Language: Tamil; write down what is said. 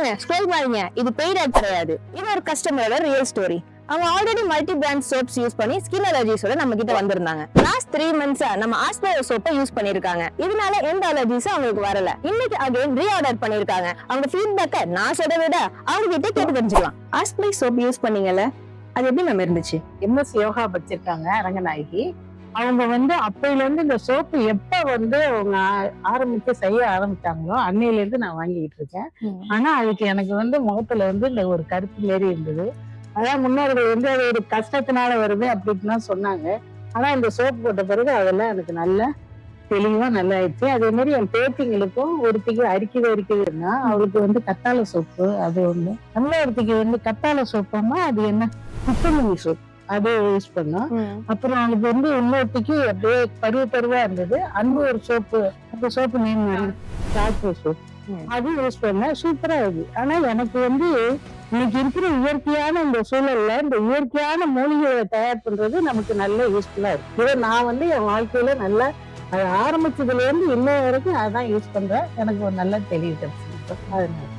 பாருங்க, ஸ்க்ரோல் பாருங்க, இது பெய்ட் ஆட் கிடையாது. இது ஒரு கஸ்டமரோட ரியல் ஸ்டோரி. அவங்க already multi brand soaps use பண்ணி ஸ்கின் அலர்ஜிஸோட நம்ம கிட்ட வந்திருந்தாங்க. லாஸ்ட் 3 months நம்ம ஆஸ்பயர் சோப்பை யூஸ் பண்ணிருக்காங்க. இதனால எந்த அலர்ஜிஸும் அவங்களுக்கு வரல. இன்னைக்கு அகைன் ரீஆர்டர் பண்ணிருக்காங்க. அவங்க ஃபீட்பேக்கை நான் சொல்றத விட அவங்க கிட்ட கேட்டு தெரிஞ்சுக்கலாம். ஆஸ்பயர் சோப் யூஸ் பண்ணீங்கல்ல, அது எப்படி நம்ம இருந்துச்சு? MS யோகா படிச்சிருக்காங்க ரங்கநாயகி. அவங்க அப்பையில இருந்து இந்த சோப்பு எப்ப அவங்க ஆரம்பிச்சு செய்ய ஆரம்பிச்சாங்களோ அன்னையில இருந்து நான் வாங்கிட்டு இருக்கேன். ஆனா அதுக்கு எனக்கு முகத்துல இந்த ஒரு கருப்பு மாரி இருந்தது. அதான் முன்னோர்கள் அது ஒரு கஷ்டத்தினால வருது அப்படின்னு சொன்னாங்க. ஆனா இந்த சோப்பு போட்ட பிறகு அதெல்லாம் எனக்கு நல்லா தெளிவா நல்லா ஆயிடுச்சு. அதே மாதிரி என் பேத்திங்களுக்கும் ஒருத்திக்கு அரிக்குதுன்னா அவளுக்கு கத்தாழை சோப்பு அது ஒண்ணு, இன்னொருத்திக்கு கத்தாழை சோப்புன்னா அது என்ன குப்பமல்லி சோப்பு அது யூஸ் பண்ணோம். அப்புறம் அவளுக்கு இன்னொருத்திக்கு அப்படியே பருவா இருந்தது. அந்த ஒரு சோப்பு, அந்த சோப்பு நேம் சாக்லேட் சோப், அது யூஸ் பண்ண சூப்பரா இருக்கு. ஆனா எனக்கு இன்னைக்கு இருக்கிற இயற்கையான இந்த சூழல்ல இந்த இயற்கையான மூலிகைகளை தயார் பண்றது நமக்கு நல்ல யூஸ்ஃபுல்லா இருக்கு. இதை நான் என் வாழ்க்கையில நல்லா அது ஆரம்பிச்சதுல இருந்து இன்னும் வரைக்கும் அதான் யூஸ் பண்றேன். எனக்கு ஒரு நல்ல தெளிவு கிடைச்சிருக்கு. அதனால